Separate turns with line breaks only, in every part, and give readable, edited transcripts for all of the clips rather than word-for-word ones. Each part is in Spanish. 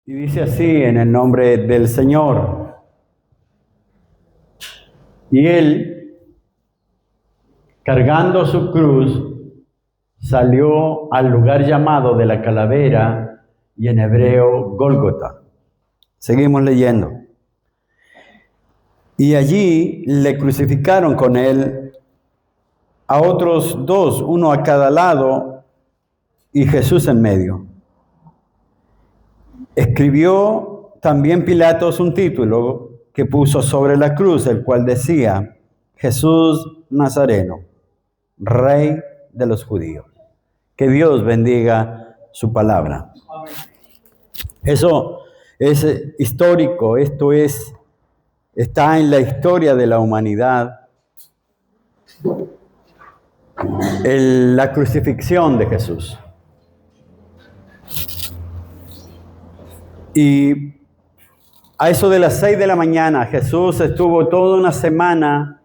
Y dice así en el nombre del Señor. Y él, cargando su cruz, salió al lugar llamado de la calavera y en hebreo Gólgota. Seguimos leyendo. Y allí le crucificaron con él a otros dos, uno a cada lado y Jesús en medio. Escribió también Pilatos un título que puso sobre la cruz, el cual decía: Jesús Nazareno, Rey de los judíos. Que Dios bendiga su palabra. Eso es histórico, está en la historia de la humanidad, la crucifixión de Jesús. Y a eso de las 6 de la mañana, Jesús estuvo toda una semana,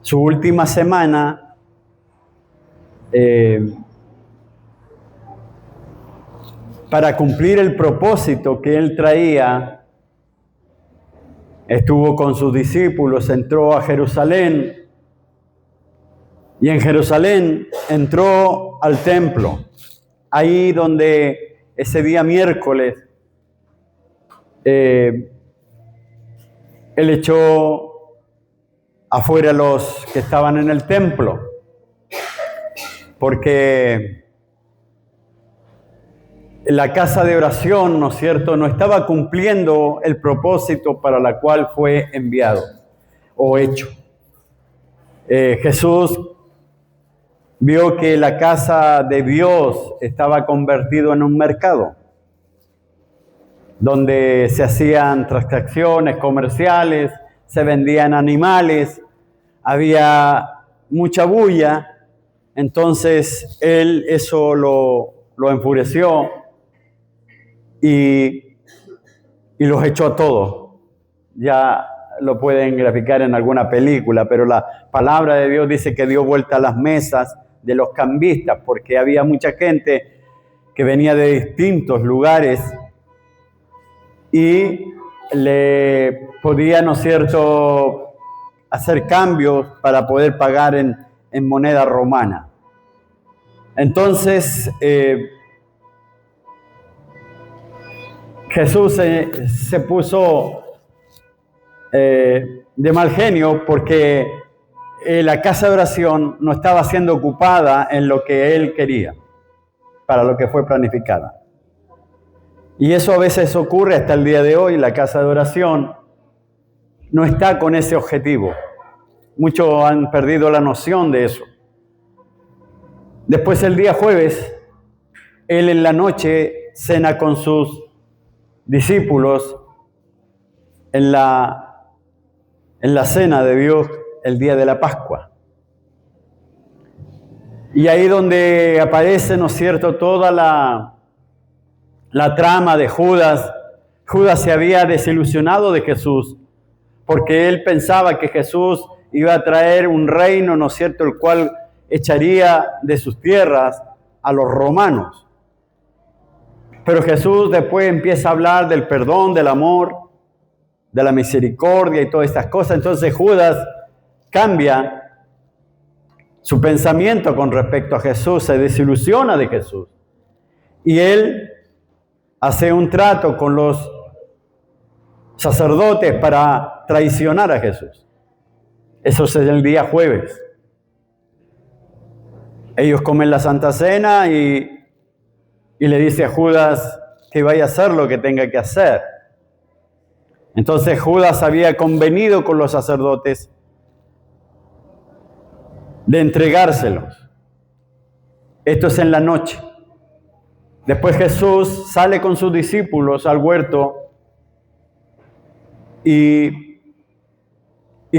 su última semana, para cumplir el propósito que él traía. Estuvo con sus discípulos, entró a Jerusalén y en Jerusalén entró al templo, ahí donde ese día miércoles él echó afuera a los que estaban en el templo, porque la casa de oración, ¿no es cierto?, no estaba cumpliendo el propósito para la cual fue enviado o hecho. Jesús vio que la casa de Dios estaba convertido en un mercado, donde se hacían transacciones comerciales, se vendían animales, había mucha bulla. Entonces él eso lo enfureció y los echó a todos. Ya lo pueden graficar en alguna película, pero la palabra de Dios dice que dio vuelta a las mesas de los cambistas, porque había mucha gente que venía de distintos lugares y le podía, ¿no es cierto?, hacer cambios para poder pagar en moneda romana. Entonces, Jesús se puso de mal genio porque la casa de oración no estaba siendo ocupada en lo que él quería, para lo que fue planificada. Y eso a veces ocurre hasta el día de hoy. La casa de oración no está con ese objetivo. Muchos han perdido la noción de eso. Después, el día jueves, él en la noche cena con sus discípulos en la cena de Dios el día de la Pascua. Y ahí donde aparece, ¿no es cierto?, toda la trama de Judas. Judas se había desilusionado de Jesús porque él pensaba que Jesús iba a traer un reino, ¿no es cierto?, el cual echaría de sus tierras a los romanos. Pero Jesús después empieza a hablar del perdón, del amor, de la misericordia y todas estas cosas. Entonces Judas cambia su pensamiento con respecto a Jesús, se desilusiona de Jesús. Y él hace un trato con los sacerdotes para traicionar a Jesús. Eso es el día jueves. Ellos comen la Santa Cena y le dice a Judas que vaya a hacer lo que tenga que hacer. Entonces Judas había convenido con los sacerdotes de entregárselos. Esto es en la noche. Después Jesús sale con sus discípulos al huerto y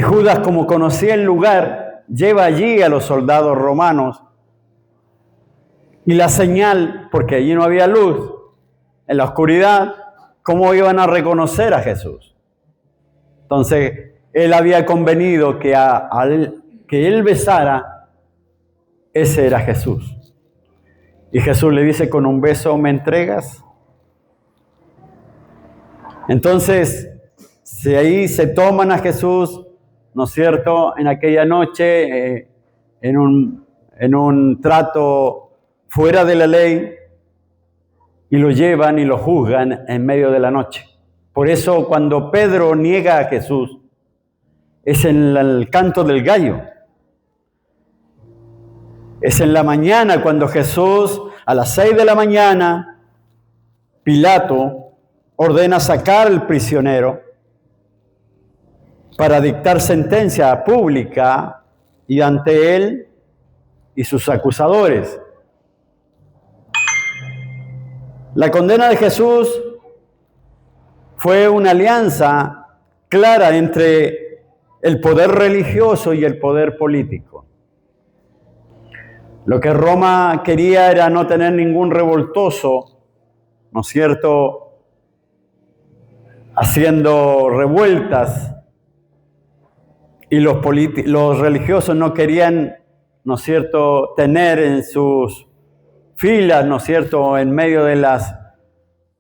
Judas, como conocía el lugar, lleva allí a los soldados romanos y la señal, porque allí no había luz, en la oscuridad, ¿cómo iban a reconocer a Jesús? Entonces, él había convenido que que él besara, ese era Jesús. Y Jesús le dice: ¿con un beso me entregas? Entonces, si ahí se toman a Jesús, ¿no es cierto?, en aquella noche, en un trato fuera de la ley, y lo llevan y lo juzgan en medio de la noche. Por eso cuando Pedro niega a Jesús, es en el canto del gallo. Es en la mañana cuando Jesús, a las 6 de la mañana, Pilato ordena sacar al prisionero para dictar sentencia pública y ante él y sus acusadores. La condena de Jesús fue una alianza clara entre el poder religioso y el poder político. Lo que Roma quería era no tener ningún revoltoso, ¿no es cierto?, haciendo revueltas, y los religiosos no querían, ¿no es cierto?, tener en sus filas, ¿no es cierto?, en medio de las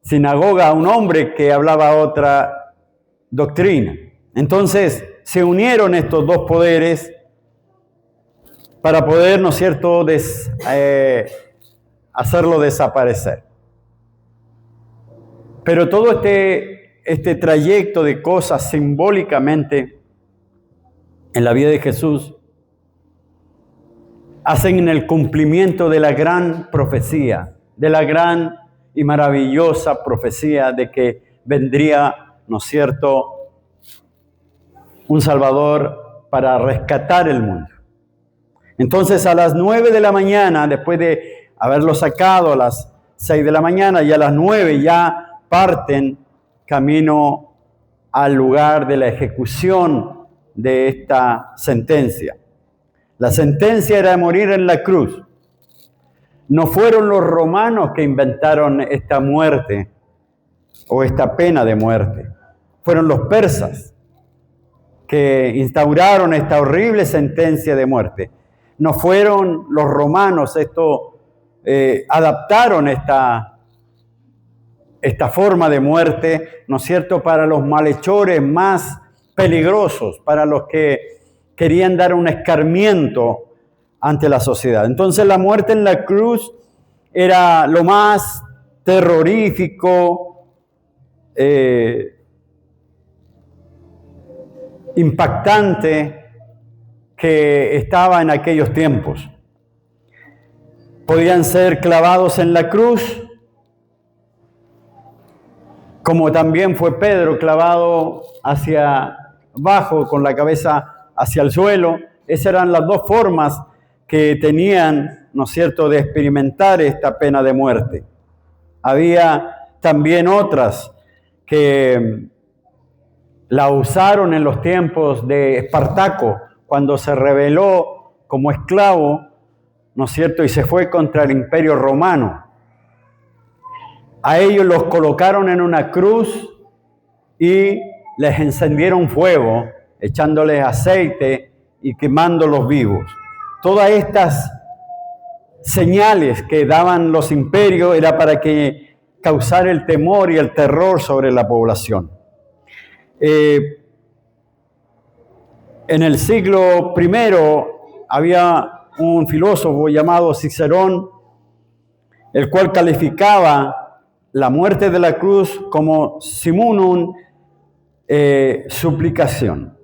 sinagogas a un hombre que hablaba otra doctrina. Entonces se unieron estos dos poderes para poder, ¿no es cierto?, hacerlo desaparecer. Pero todo este trayecto de cosas simbólicamente en la vida de Jesús hacen en el cumplimiento de la gran profecía, de la gran y maravillosa profecía de que vendría, ¿no es cierto?, un Salvador para rescatar el mundo. Entonces a las 9 de la mañana, después de haberlo sacado a las 6 de la mañana, y a las 9 ya parten camino al lugar de la ejecución de esta sentencia. La sentencia era de morir en la cruz. No fueron los romanos que inventaron esta muerte o esta pena de muerte. Fueron los persas que instauraron esta horrible sentencia de muerte. No fueron los romanos, adaptaron esta forma de muerte, ¿no es cierto?, para los malhechores más peligrosos, para los que querían dar un escarmiento ante la sociedad. Entonces la muerte en la cruz era lo más terrorífico, impactante que estaba en aquellos tiempos. Podían ser clavados en la cruz, como también fue Pedro clavado hacia abajo con la cabeza hacia el suelo. Esas eran las dos formas que tenían, ¿no es cierto?, de experimentar esta pena de muerte. Había también otras que la usaron en los tiempos de Espartaco, cuando se rebeló como esclavo, ¿no es cierto?, y se fue contra el Imperio Romano. A ellos los colocaron en una cruz y les encendieron fuego, echándoles aceite y quemándolos vivos. Todas estas señales que daban los imperios era para que causara el temor y el terror sobre la población. En el siglo I había un filósofo llamado Cicerón, el cual calificaba la muerte de la cruz como simunum suplicación,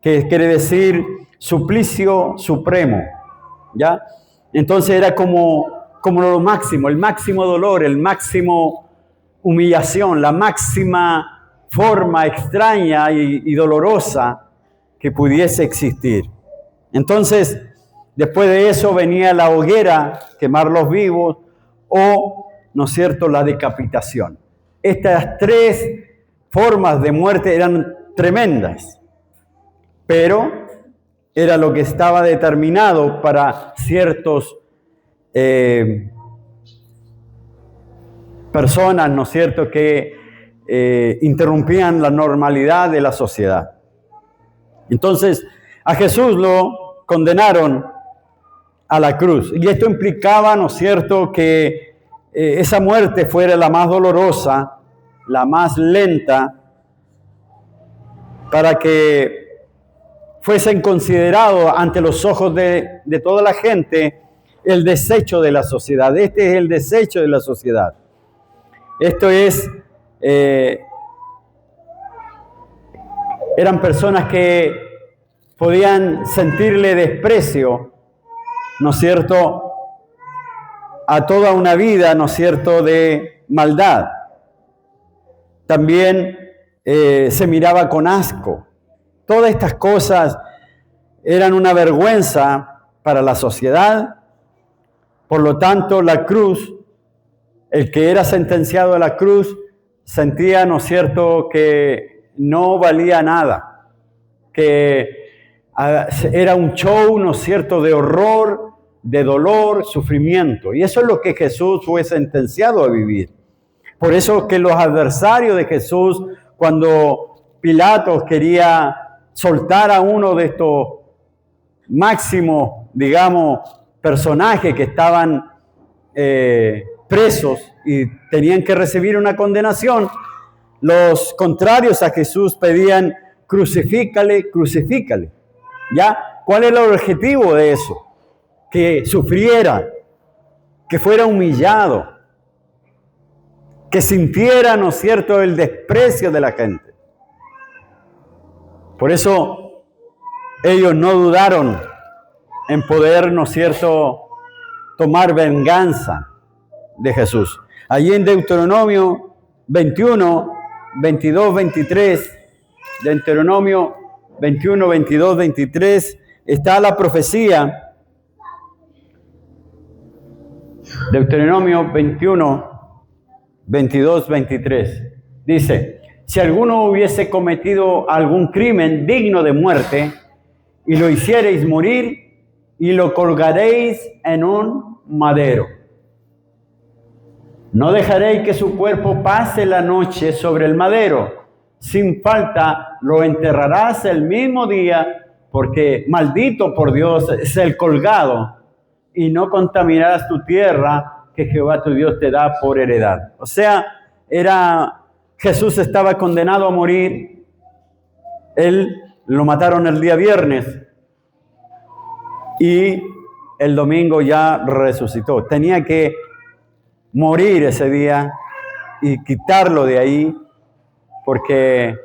que quiere decir suplicio supremo, ¿ya? Entonces era como lo máximo, el máximo dolor, el máximo humillación, la máxima forma extraña y dolorosa que pudiese existir. Entonces, después de eso venía la hoguera, quemarlos vivos, o, ¿no es cierto?, la decapitación. Estas tres formas de muerte eran tremendas, pero era lo que estaba determinado para ciertos personas, ¿no es cierto?, que interrumpían la normalidad de la sociedad. Entonces, a Jesús lo condenaron a la cruz. Y esto implicaba, ¿no es cierto?, que esa muerte fuera la más dolorosa, la más lenta para que fuesen considerados ante los ojos de toda la gente el desecho de la sociedad. Este es el desecho de la sociedad. Esto es, eran personas que podían sentirle desprecio, ¿no es cierto?, a toda una vida, ¿no es cierto?, de maldad. También se miraba con asco. Todas estas cosas eran una vergüenza para la sociedad. Por lo tanto, la cruz, el que era sentenciado a la cruz, sentía, ¿no es cierto?, que no valía nada, que era un show, ¿no es cierto?, de horror, de dolor, sufrimiento. Y eso es lo que Jesús fue sentenciado a vivir. Por eso que los adversarios de Jesús, cuando Pilatos quería soltar a uno de estos máximos, digamos, personajes que estaban presos y tenían que recibir una condenación, los contrarios a Jesús pedían: crucifícale, crucifícale. ¿Ya? ¿Cuál es el objetivo de eso? Que sufriera, que fuera humillado, que sintiera, ¿no es cierto?, el desprecio de la gente. Por eso ellos no dudaron en poder, ¿no es cierto?, tomar venganza de Jesús. Allí en Deuteronomio 21, 22, 23, Deuteronomio 21, 22, 23, está la profecía. Deuteronomio 21, 22, 23. Dice: si alguno hubiese cometido algún crimen digno de muerte, y lo hiciereis morir, y lo colgaréis en un madero, no dejaréis que su cuerpo pase la noche sobre el madero. Sin falta lo enterrarás el mismo día, porque maldito por Dios es el colgado, y no contaminarás tu tierra que Jehová tu Dios te da por heredad. O sea, Jesús estaba condenado a morir. Él lo mataron el día viernes y el domingo ya resucitó. Tenía que morir ese día y quitarlo de ahí, porque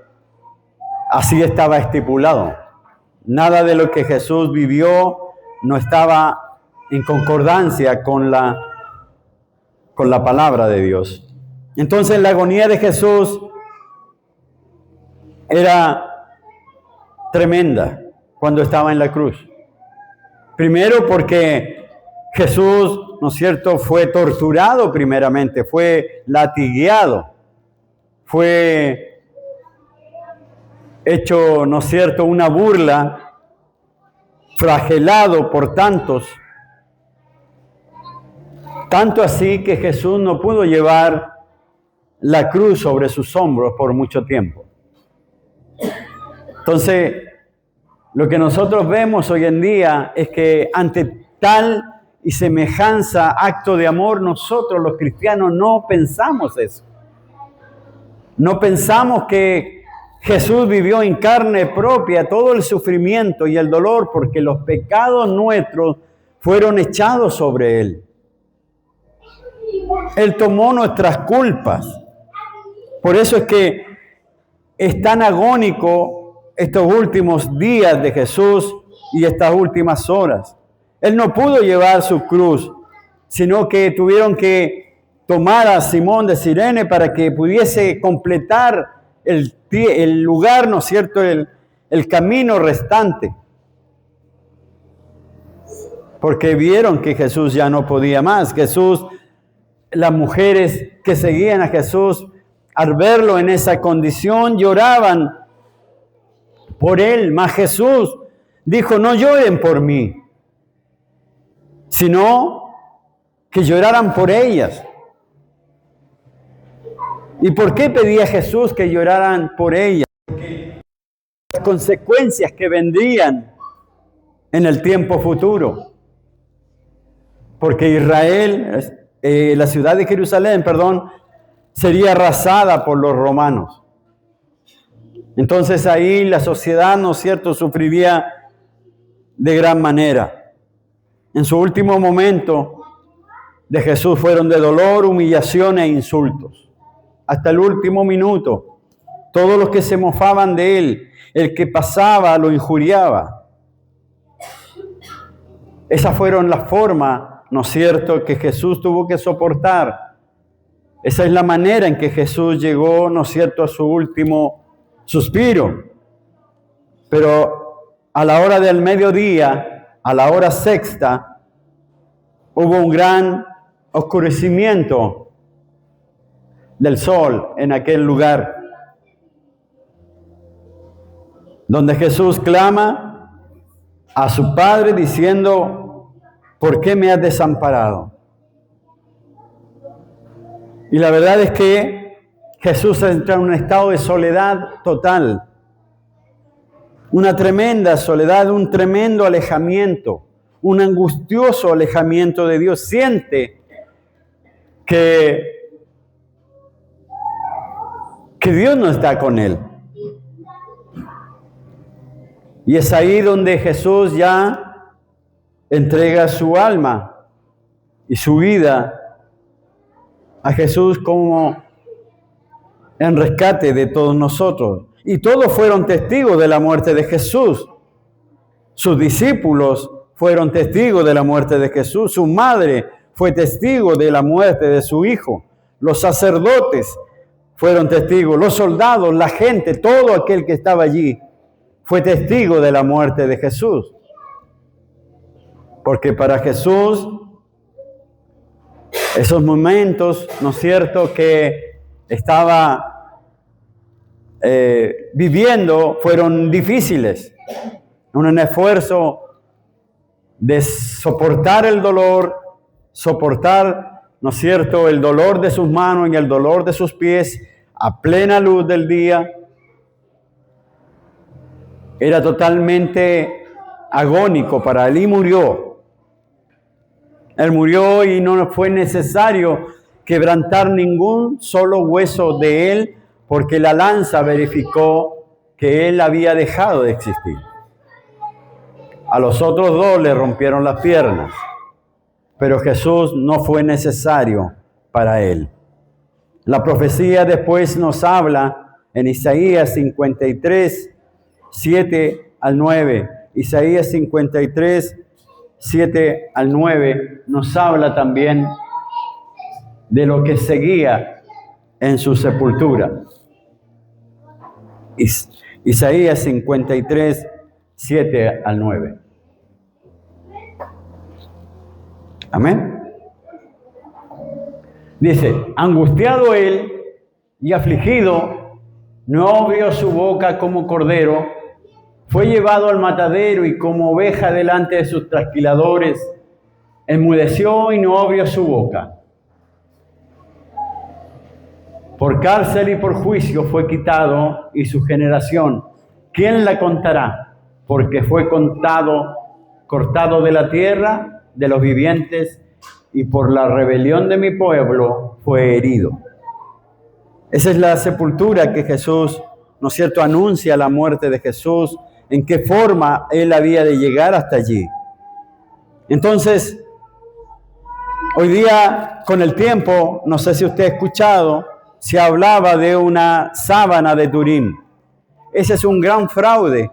así estaba estipulado. Nada de lo que Jesús vivió no estaba en concordancia con la palabra de Dios. Entonces la agonía de Jesús era tremenda cuando estaba en la cruz. Primero porque Jesús, ¿no es cierto?, fue torturado primeramente, fue latigueado, fue hecho, ¿no es cierto?, una burla, flagelado por tantos. Tanto así que Jesús no pudo llevar la cruz sobre sus hombros por mucho tiempo. Entonces, lo que nosotros vemos hoy en día es que ante tal y semejanza acto de amor, nosotros los cristianos no pensamos eso. No pensamos que Jesús vivió en carne propia todo el sufrimiento y el dolor, porque los pecados nuestros fueron echados sobre Él. Él tomó nuestras culpas. Por eso es que es tan agónico estos últimos días de Jesús y estas últimas horas. Él no pudo llevar su cruz, sino que tuvieron que tomar a Simón de Cirene para que pudiese completar el lugar, ¿no es cierto?, el camino restante. Porque vieron que Jesús ya no podía más. Las mujeres que seguían a Jesús, al verlo en esa condición, lloraban por él. Mas Jesús dijo: no lloren por mí, sino que lloraran por ellas. ¿Y por qué pedía Jesús que lloraran por ellas? Porque las consecuencias que vendrían en el tiempo futuro. Porque Israel, la ciudad de Jerusalén, sería arrasada por los romanos. Entonces ahí la sociedad, ¿no es cierto?, sufriría de gran manera. En su último momento de Jesús fueron de dolor, humillación e insultos. Hasta el último minuto, todos los que se mofaban de él, el que pasaba lo injuriaba. Esas fueron las formas, ¿no es cierto?, que Jesús tuvo que soportar. Esa es la manera en que Jesús llegó, ¿no es cierto?, a su último suspiro. Pero a la hora del mediodía, a la hora sexta, hubo un gran oscurecimiento del sol en aquel lugar, donde Jesús clama a su Padre diciendo: ¿por qué me has desamparado? Y la verdad es que Jesús entra en un estado de soledad total, una tremenda soledad, un tremendo alejamiento, un angustioso alejamiento de Dios. Siente que Dios no está con él. Y es ahí donde Jesús ya entrega su alma y su vida a Jesús como en rescate de todos nosotros. Y todos fueron testigos de la muerte de Jesús. Sus discípulos fueron testigos de la muerte de Jesús. Su madre fue testigo de la muerte de su hijo. Los sacerdotes fueron testigos. Los soldados, la gente, todo aquel que estaba allí fue testigo de la muerte de Jesús. Porque para Jesús, esos momentos, ¿no es cierto?, que estaba viviendo fueron difíciles. Un esfuerzo de soportar el dolor, soportar, ¿no es cierto?, el dolor de sus manos y el dolor de sus pies a plena luz del día. Era totalmente agónico para él y murió. Él murió y no fue necesario quebrantar ningún solo hueso de él, porque la lanza verificó que él había dejado de existir. A los otros dos le rompieron las piernas, pero Jesús no fue necesario para él. La profecía después nos habla en Isaías 53, 7 al 9. Isaías 53, 7 al 9 nos habla también de lo que seguía en su sepultura. Isaías 53, 7 al 9. Amén. Dice: angustiado él y afligido, no abrió su boca como cordero, fue llevado al matadero y como oveja delante de sus trasquiladores, enmudeció y no abrió su boca. Por cárcel y por juicio fue quitado, y su generación, ¿quién la contará? Porque fue cortado de la tierra de los vivientes, y por la rebelión de mi pueblo fue herido. Esa es la sepultura que Jesús, ¿no es cierto?, anuncia la muerte de Jesús, en qué forma él había de llegar hasta allí. Entonces, hoy día, con el tiempo, no sé si usted ha escuchado, se hablaba de una sábana de Turín. Ese es un gran fraude,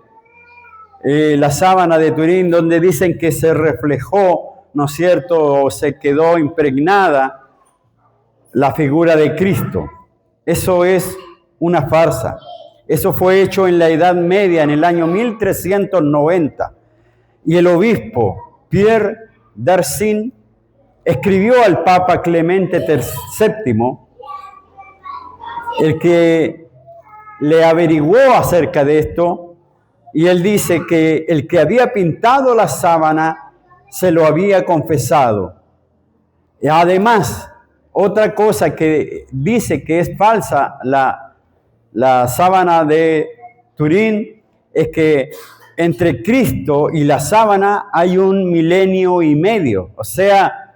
la sábana de Turín, donde dicen que se reflejó, ¿no es cierto?, o se quedó impregnada la figura de Cristo. Eso es una farsa. Eso fue hecho en la Edad Media, en el año 1390. Y el obispo Pierre d'Arcin escribió al Papa Clemente VII, el que le averiguó acerca de esto, y él dice que el que había pintado la sábana se lo había confesado. Y además, otra cosa que dice que es falsa la sábana de Turín es que entre Cristo y la sábana hay 1,5 milenios, o sea,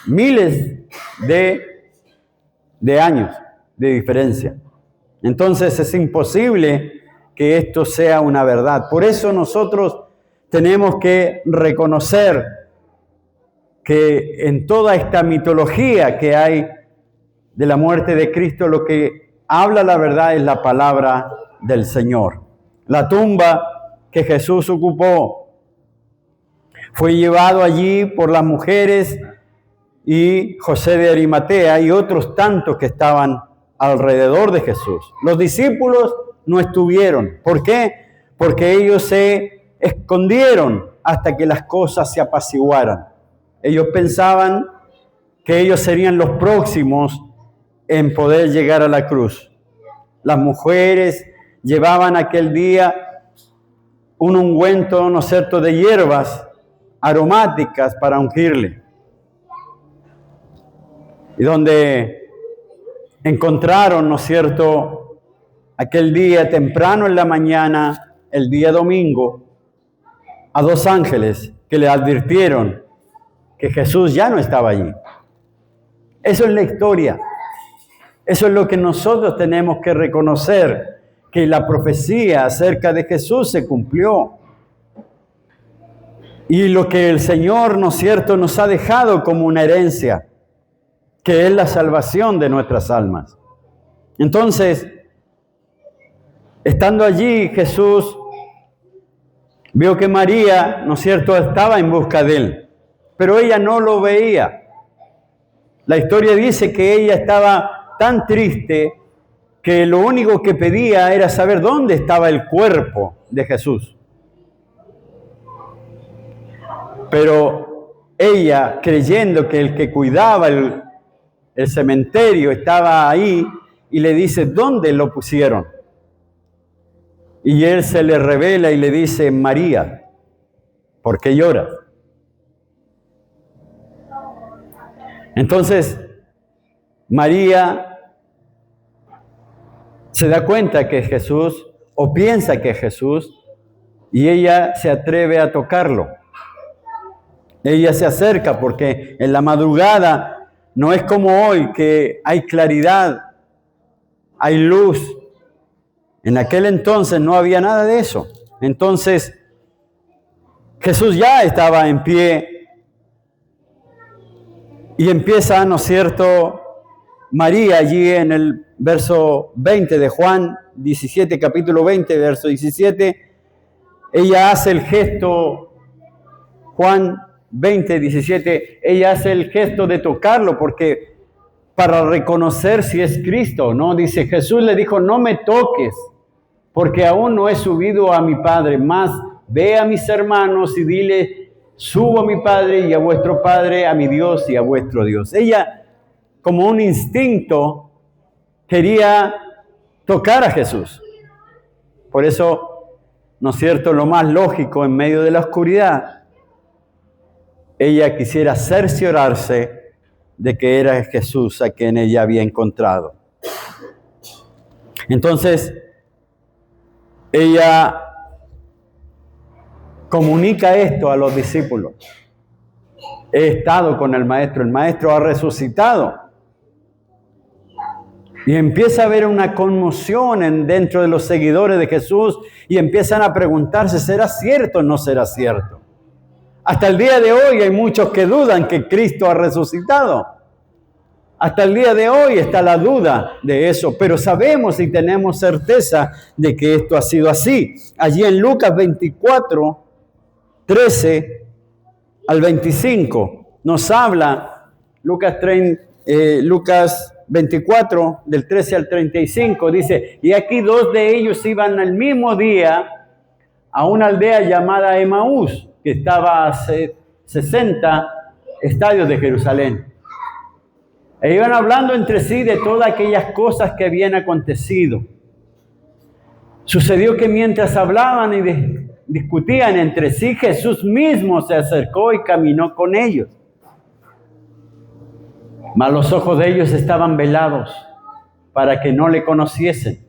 miles de años de diferencia. Entonces es imposible que esto sea una verdad. Por eso nosotros tenemos que reconocer que en toda esta mitología que hay de la muerte de Cristo, lo que habla la verdad es la palabra del Señor. La tumba que Jesús ocupó fue llevado allí por las mujeres y José de Arimatea y otros tantos que estaban alrededor de Jesús. Los discípulos no estuvieron. ¿Por qué? Porque ellos se escondieron hasta que las cosas se apaciguaran. Ellos pensaban que ellos serían los próximos en poder llegar a la cruz. Las mujeres llevaban aquel día un ungüento, ¿no es cierto?, de hierbas aromáticas para ungirle. Y donde encontraron, ¿no es cierto?, aquel día temprano en la mañana, el día domingo, a dos ángeles que le advirtieron que Jesús ya no estaba allí. Eso es la historia. Eso es lo que nosotros tenemos que reconocer, que la profecía acerca de Jesús se cumplió. Y lo que el Señor, ¿no es cierto?, nos ha dejado como una herencia, que es la salvación de nuestras almas. Entonces, estando allí, Jesús vio que María, ¿no es cierto?, estaba en busca de él, pero ella no lo veía. La historia dice que ella estaba tan triste que lo único que pedía era saber dónde estaba el cuerpo de Jesús. Pero ella, creyendo que el que cuidaba el cementerio estaba ahí, y le dice, ¿dónde lo pusieron? Y él se le revela y le dice, María, ¿por qué lloras? Entonces, María se da cuenta que es Jesús, o piensa que es Jesús, y ella se atreve a tocarlo. Ella se acerca porque en la madrugada no es como hoy, que hay claridad, hay luz. En aquel entonces no había nada de eso. Entonces, Jesús ya estaba en pie y empieza, ¿no es cierto?, María allí en el verso 20 de Juan 17, capítulo 20, verso 17, ella hace el gesto, Juan 20, 17, ella hace el gesto de tocarlo porque para reconocer si es Cristo, ¿no? Dice, Jesús le dijo, no me toques, porque aún no he subido a mi Padre, mas ve a mis hermanos y dile, subo a mi Padre y a vuestro Padre, a mi Dios y a vuestro Dios. Ella, como un instinto, quería tocar a Jesús. Por eso, ¿no es cierto?, lo más lógico en medio de la oscuridad, ella quisiera cerciorarse de que era Jesús a quien ella había encontrado. Entonces, ella comunica esto a los discípulos. He estado con el Maestro ha resucitado. Y empieza a haber una conmoción dentro de los seguidores de Jesús y empiezan a preguntarse, ¿será cierto o no será cierto? Hasta el día de hoy hay muchos que dudan que Cristo ha resucitado. Hasta el día de hoy está la duda de eso, pero sabemos y tenemos certeza de que esto ha sido así. Allí en Lucas 24, 13 al 25, nos habla Lucas 24, del 13 al 35, dice, y aquí dos de ellos iban al mismo día a una aldea llamada Emaús, que estaba a 60 estadios de Jerusalén. E iban hablando entre sí de todas aquellas cosas que habían acontecido. Sucedió que mientras hablaban y discutían entre sí, Jesús mismo se acercó y caminó con ellos. Mas los ojos de ellos estaban velados para que no le conociesen.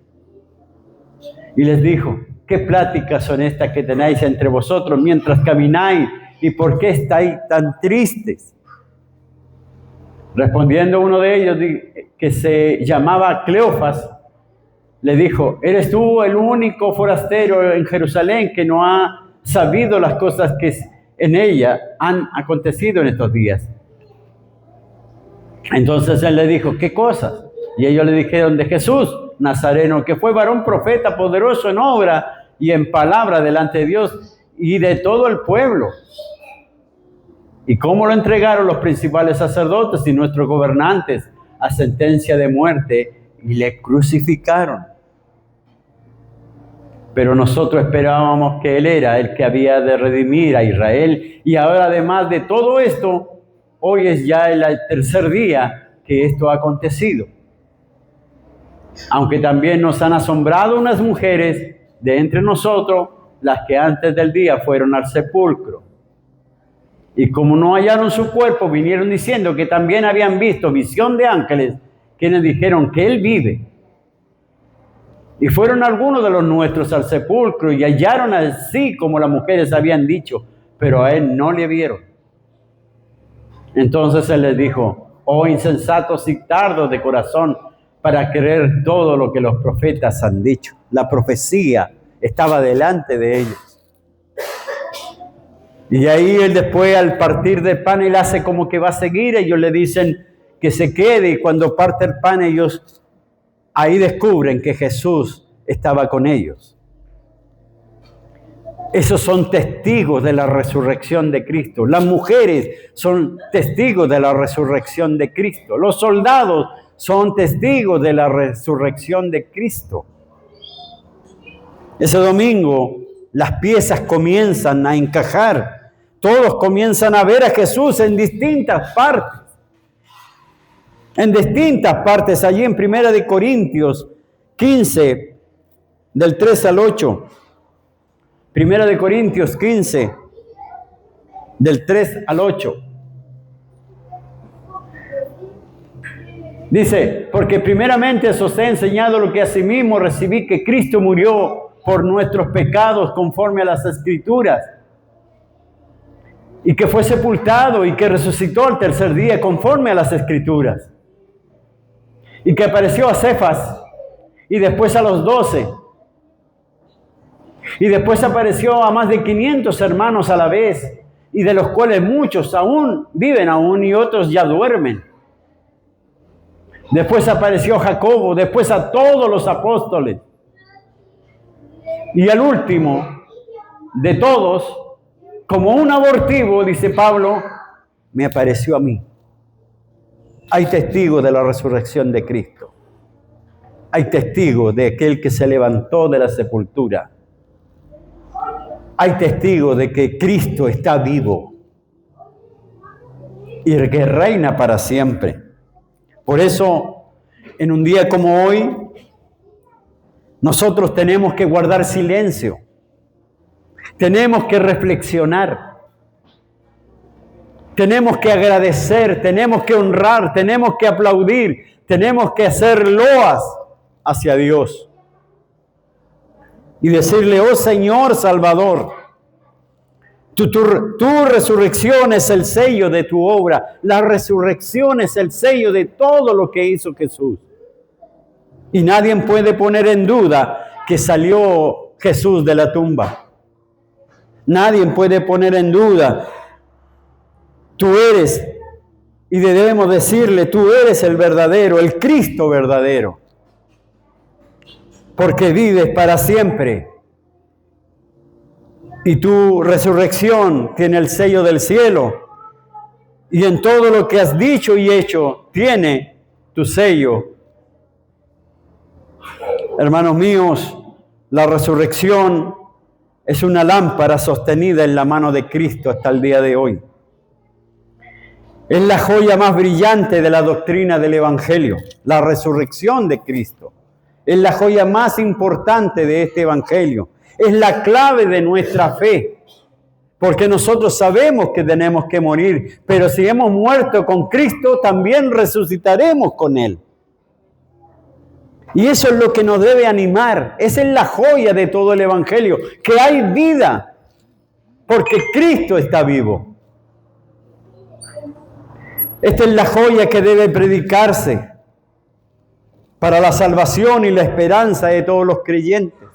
Y les dijo, ¿qué pláticas son estas que tenéis entre vosotros mientras camináis? ¿Y por qué estáis tan tristes? Respondiendo uno de ellos, que se llamaba Cleofas, le dijo, ¿eres tú el único forastero en Jerusalén que no ha sabido las cosas que en ella han acontecido en estos días? Entonces él le dijo, ¿qué cosas? Y ellos le dijeron, de Jesús Nazareno, que fue varón profeta, poderoso en obra y en palabra delante de Dios y de todo el pueblo. ¿Y cómo lo entregaron los principales sacerdotes y nuestros gobernantes a sentencia de muerte y le crucificaron? Pero nosotros esperábamos que Él era el que había de redimir a Israel. Y ahora, además de todo esto, hoy es ya el tercer día que esto ha acontecido. Aunque también nos han asombrado unas mujeres de entre nosotros, las que antes del día fueron al sepulcro. Y como no hallaron su cuerpo, vinieron diciendo que también habían visto visión de ángeles, quienes dijeron que Él vive. Y fueron algunos de los nuestros al sepulcro y hallaron así como las mujeres habían dicho, pero a Él no le vieron. Entonces Él les dijo, oh insensatos y tardos de corazón, para creer todo lo que los profetas han dicho. La profecía estaba delante de ellos. Y ahí Él después, al partir del pan, Él hace como que va a seguir. Ellos le dicen que se quede, y cuando parte el pan, ellos ahí descubren que Jesús estaba con ellos. Esos son testigos de la resurrección de Cristo. Las mujeres son testigos de la resurrección de Cristo. Los soldados son testigos de la resurrección de Cristo. Ese domingo las piezas comienzan a encajar. Todos comienzan a ver a Jesús en distintas partes. En distintas partes, allí en 1 de Corintios 15, del 3 al 8. 1 de Corintios 15, del 3 al 8. Dice, porque primeramente os he enseñado lo que asimismo recibí, que Cristo murió por nuestros pecados conforme a las Escrituras, y que fue sepultado y que resucitó al tercer día conforme a las Escrituras, y que apareció a Cefas y después a los 12, y después apareció a más de 500 hermanos a la vez, y de los cuales muchos aún viven aún y otros ya duermen. Después apareció Jacobo, después a todos los apóstoles. Y al último de todos, como un abortivo, dice Pablo, me apareció a mí. Hay testigos de la resurrección de Cristo. Hay testigos de aquel que se levantó de la sepultura. Hay testigos de que Cristo está vivo y que reina para siempre. Por eso, en un día como hoy, nosotros tenemos que guardar silencio. Tenemos que reflexionar. Tenemos que agradecer, tenemos que honrar, tenemos que aplaudir, tenemos que hacer loas hacia Dios. Y decirle, oh Señor Salvador, tu resurrección es el sello de tu obra. La resurrección es el sello de todo lo que hizo Jesús. Y nadie puede poner en duda que salió Jesús de la tumba. Nadie puede poner en duda. Tú eres, y debemos decirle, tú eres el verdadero, el Cristo verdadero. Porque vives para siempre. Y tu resurrección tiene el sello del cielo. Y en todo lo que has dicho y hecho, tiene tu sello. Hermanos míos, la resurrección es una lámpara sostenida en la mano de Cristo hasta el día de hoy. Es la joya más brillante de la doctrina del Evangelio, la resurrección de Cristo. Es la joya más importante de este Evangelio. Es la clave de nuestra fe, porque nosotros sabemos que tenemos que morir, pero si hemos muerto con Cristo, también resucitaremos con Él. Y eso es lo que nos debe animar. Esa es la joya de todo el Evangelio, que hay vida, porque Cristo está vivo. Esta es la joya que debe predicarse. para la salvación y la esperanza de todos los creyentes.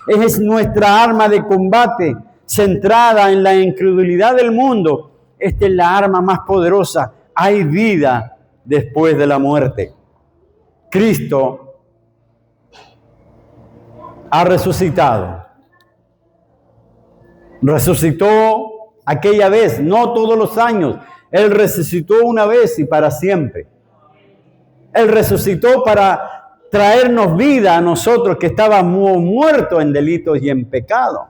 Es nuestra arma de combate centrada en la incredulidad del mundo. Esta es la arma más poderosa. Hay vida después de la muerte. Cristo ha resucitado. Resucitó aquella vez, no todos los años. Él resucitó una vez y para siempre. Él resucitó para traernos vida a nosotros que estábamos muertos en delitos y en pecado.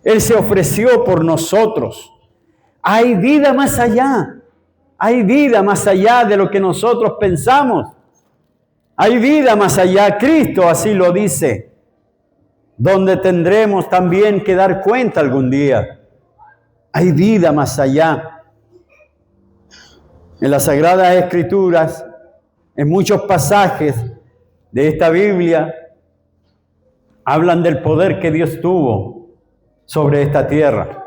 Él se ofreció por nosotros. Hay vida más allá. Hay vida más allá de lo que nosotros pensamos. Hay vida más allá. Cristo así lo dice. Donde tendremos también que dar cuenta algún día. Hay vida más allá. En las Sagradas Escrituras, en muchos pasajes de esta Biblia, hablan del poder que Dios tuvo sobre esta tierra,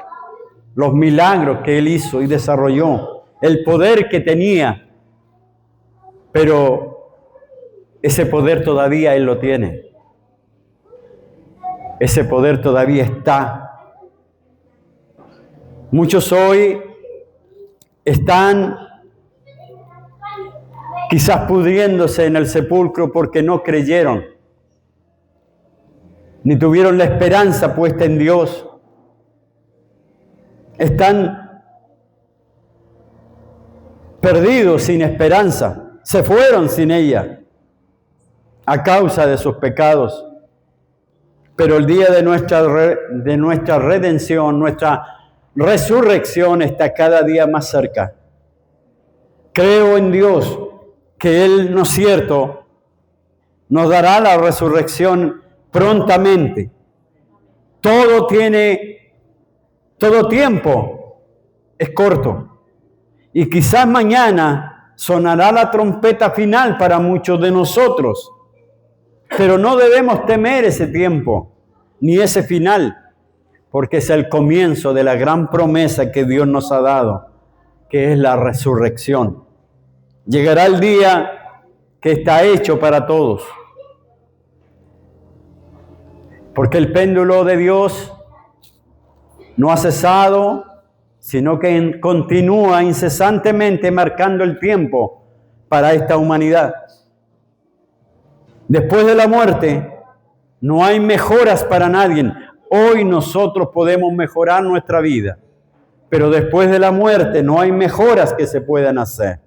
los milagros que Él hizo y desarrolló, el poder que tenía, pero ese poder todavía Él lo tiene. Ese poder todavía está. Muchos hoy están quizás pudriéndose en el sepulcro porque no creyeron, ni tuvieron la esperanza puesta en Dios. Están perdidos sin esperanza, se fueron sin ella a causa de sus pecados. Pero el día de nuestra redención, nuestra resurrección está cada día más cerca. Creo en Dios que Él, ¿no es cierto?, nos dará la resurrección prontamente. Todo tiempo es corto. Y quizás mañana sonará la trompeta final para muchos de nosotros. Pero no debemos temer ese tiempo, ni ese final, porque es el comienzo de la gran promesa que Dios nos ha dado, que es la resurrección. Llegará el día que está hecho para todos. Porque el péndulo de Dios no ha cesado, sino que continúa incesantemente marcando el tiempo para esta humanidad. Después de la muerte, no hay mejoras para nadie. Hoy nosotros podemos mejorar nuestra vida, pero después de la muerte no hay mejoras que se puedan hacer.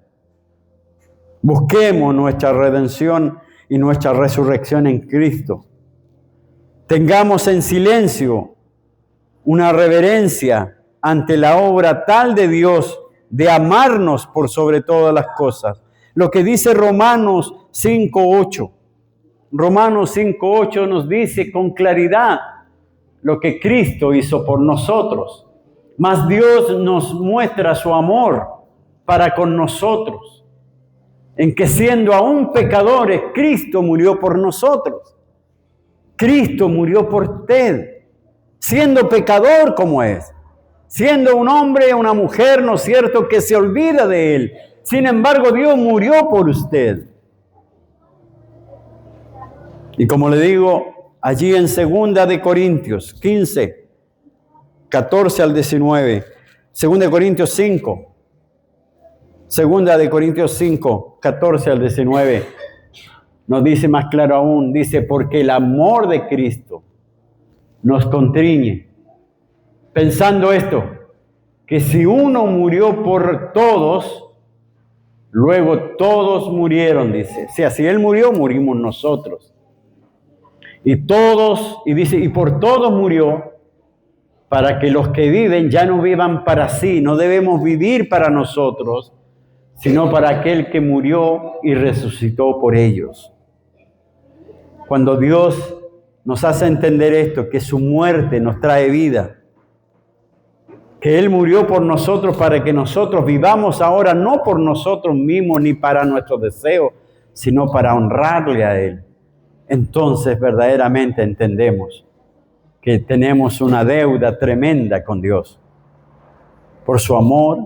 Busquemos nuestra redención y nuestra resurrección en Cristo. Tengamos en silencio una reverencia ante la obra tal de Dios de amarnos por sobre todas las cosas. Lo que dice Romanos 5:8. Romanos 5:8 nos dice con claridad lo que Cristo hizo por nosotros. Mas Dios nos muestra su amor para con nosotros, en que siendo aún pecadores, Cristo murió por nosotros. Cristo murió por usted, siendo pecador como es, siendo un hombre o una mujer, ¿no es cierto?, que se olvida de Él. Sin embargo, Dios murió por usted. Y como le digo, allí en 2 de Corintios 15, 14 al 19, 2 de Corintios 5, 2 de Corintios 5, 14 al 19, nos dice más claro aún, dice, porque el amor de Cristo nos constriñe, pensando esto, que si uno murió por todos, luego todos murieron, dice. O sea, si Él murió, murimos nosotros. Y dice, y por todos murió, para que los que viven ya no vivan para sí, no debemos vivir para nosotros, sino para aquel que murió y resucitó por ellos. Cuando Dios nos hace entender esto, que su muerte nos trae vida, que Él murió por nosotros para que nosotros vivamos ahora no por nosotros mismos ni para nuestros deseos, sino para honrarle a Él. Entonces verdaderamente entendemos que tenemos una deuda tremenda con Dios por su amor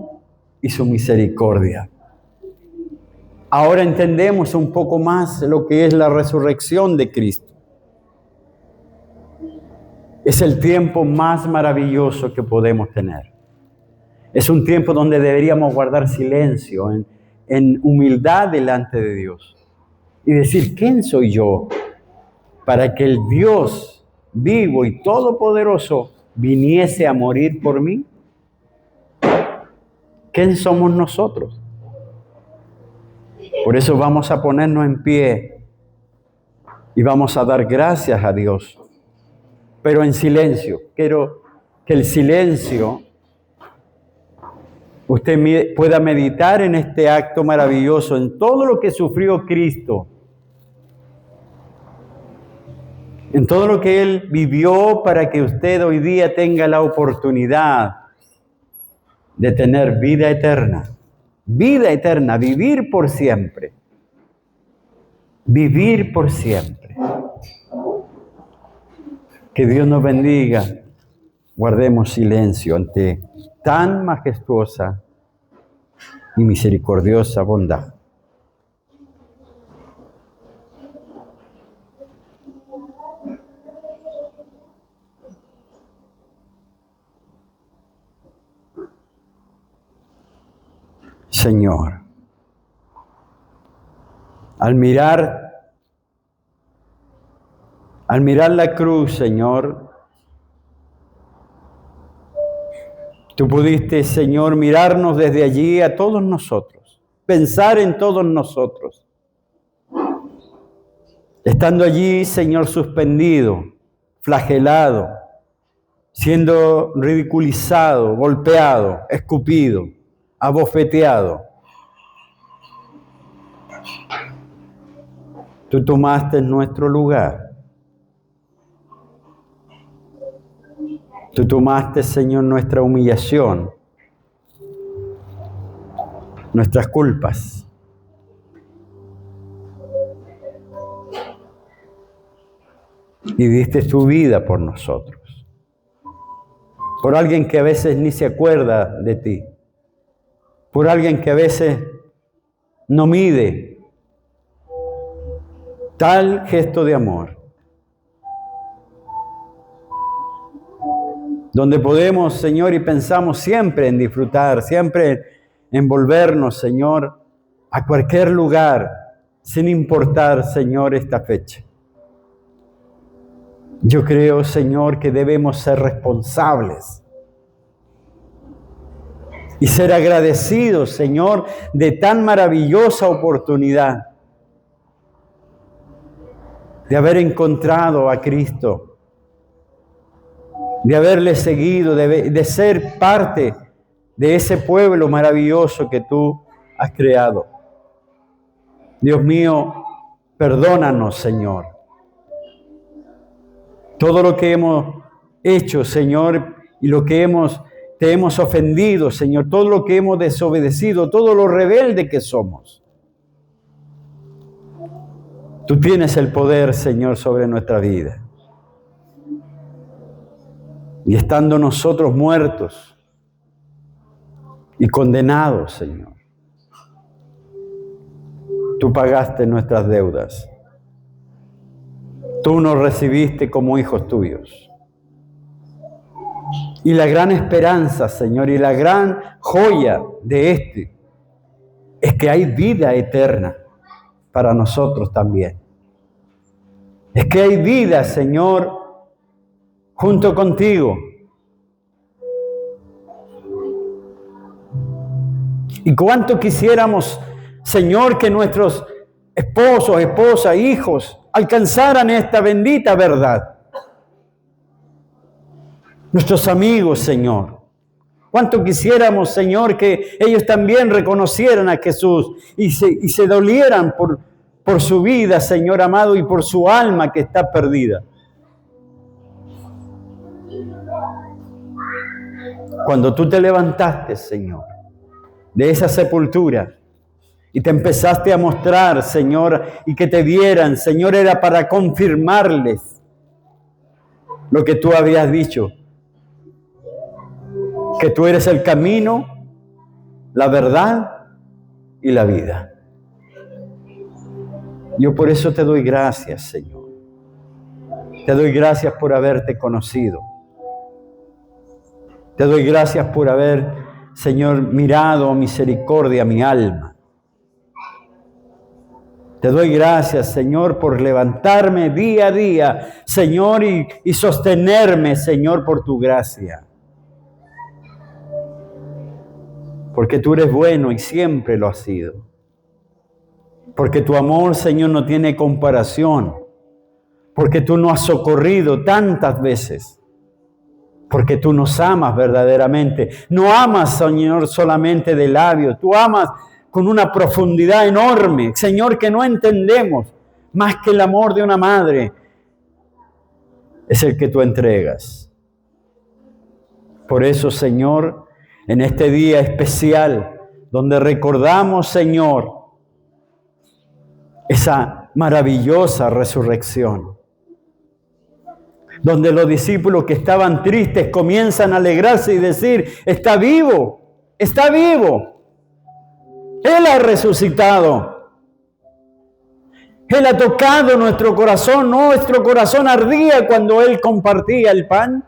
y su misericordia. ahora entendemos un poco más lo que es la resurrección de Cristo. Es el tiempo más maravilloso que podemos tener. Es un tiempo donde deberíamos guardar silencio, en humildad delante de Dios. Y decir, ¿quién soy yo para que el Dios vivo y todopoderoso viniese a morir por mí? ¿Quién somos nosotros? Por eso vamos a ponernos en pie y vamos a dar gracias a Dios, pero en silencio. Quiero que el silencio, usted pueda meditar en este acto maravilloso, en todo lo que sufrió Cristo, en todo lo que Él vivió para que usted hoy día tenga la oportunidad de tener vida eterna. Vida eterna, vivir por siempre. Vivir por siempre. Que Dios nos bendiga. Guardemos silencio ante tan majestuosa y misericordiosa bondad. Señor, al mirar la cruz, Señor, tú pudiste, Señor, mirarnos desde allí a todos nosotros, pensar en todos nosotros. Estando allí, Señor, suspendido, flagelado, siendo ridiculizado, golpeado, escupido, abofeteado. Tú tomaste nuestro lugar. Tú tomaste, Señor, nuestra humillación, nuestras culpas. Y diste tu vida por nosotros. Por alguien que a veces ni se acuerda de ti. Por alguien que a veces no mide tal gesto de amor. Donde podemos, Señor, y pensamos siempre en disfrutar, siempre en volvernos, Señor, a cualquier lugar, sin importar, Señor, esta fecha. Yo creo, Señor, que debemos ser responsables y ser agradecidos, Señor, de tan maravillosa oportunidad de haber encontrado a Cristo, de haberle seguido, de ser parte de ese pueblo maravilloso que tú has creado. Dios mío, perdónanos, Señor. Todo lo que hemos hecho, Señor, y lo que te hemos ofendido, Señor, todo lo que hemos desobedecido, todo lo rebelde que somos. Tú tienes el poder, Señor, sobre nuestra vida. Y estando nosotros muertos y condenados, Señor, tú pagaste nuestras deudas. Tú nos recibiste como hijos tuyos. Y la gran esperanza, Señor, y la gran joya de es que hay vida eterna para nosotros también. Es que hay vida, Señor, junto contigo. Y cuánto quisiéramos, Señor, que nuestros esposos, esposas, hijos alcanzaran esta bendita verdad. Nuestros amigos, Señor. Cuánto quisiéramos, Señor, que ellos también reconocieran a Jesús y se dolieran por su vida, Señor amado, y por su alma que está perdida. Cuando tú te levantaste, Señor, de esa sepultura y te empezaste a mostrar, Señor, y que te vieran, Señor, era para confirmarles lo que tú habías dicho, que tú eres el camino, la verdad y la vida. Yo por eso te doy gracias, Señor. Te doy gracias por haberte conocido. Te doy gracias por haber, Señor, mirado misericordia a mi alma. Te doy gracias, Señor, por levantarme día a día, Señor, y sostenerme, Señor, por tu gracia. Porque tú eres bueno y siempre lo has sido. Porque tu amor, Señor, no tiene comparación. Porque tú nos has socorrido tantas veces. Porque tú nos amas verdaderamente. No amas, Señor, solamente de labios. Tú amas con una profundidad enorme, Señor, que no entendemos. Más que el amor de una madre es el que tú entregas. Por eso, Señor, en este día especial, donde recordamos, Señor, esa maravillosa resurrección, donde los discípulos que estaban tristes comienzan a alegrarse y decir, está vivo, está vivo. Él ha resucitado. Él ha tocado nuestro corazón ardía cuando Él compartía el pan.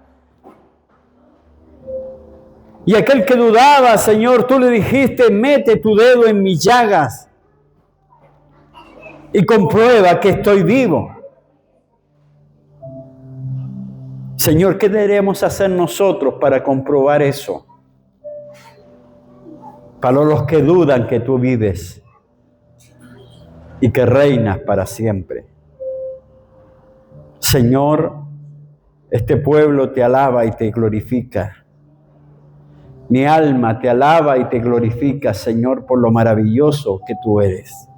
Y aquel que dudaba, Señor, tú le dijiste, mete tu dedo en mis llagas y comprueba que estoy vivo. Señor, ¿qué debemos hacer nosotros para comprobar eso? Para los que dudan que tú vives y que reinas para siempre. Señor, este pueblo te alaba y te glorifica. Mi alma te alaba y te glorifica, Señor, por lo maravilloso que tú eres.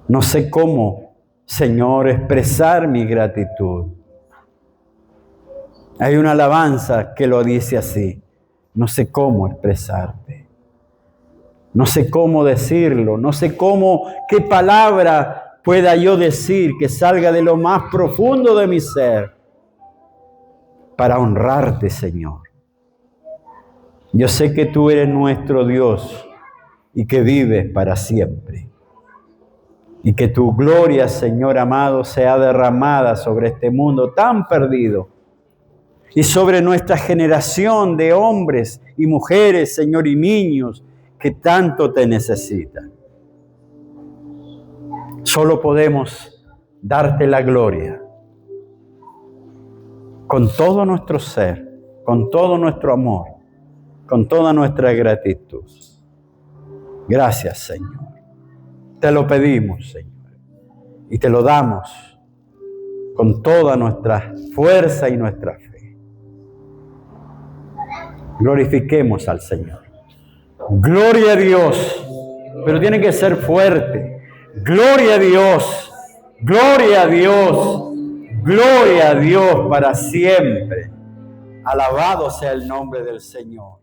No sé cómo, Señor, expresar mi gratitud. Hay una alabanza que lo dice así. No sé cómo expresarte. No sé cómo decirlo. No sé qué palabra pueda yo decir que salga de lo más profundo de mi ser para honrarte, Señor. Yo sé que tú eres nuestro Dios y que vives para siempre. Y que tu gloria, Señor amado, sea derramada sobre este mundo tan perdido y sobre nuestra generación de hombres y mujeres, Señor, y niños que tanto te necesitan. Solo podemos darte la gloria con todo nuestro ser, con todo nuestro amor, con toda nuestra gratitud. Gracias, Señor. Te lo pedimos, Señor, y te lo damos con toda nuestra fuerza y nuestra fe. Glorifiquemos al Señor. Gloria a Dios, pero tiene que ser fuerte. Gloria a Dios, gloria a Dios, gloria a Dios para siempre. Alabado sea el nombre del Señor.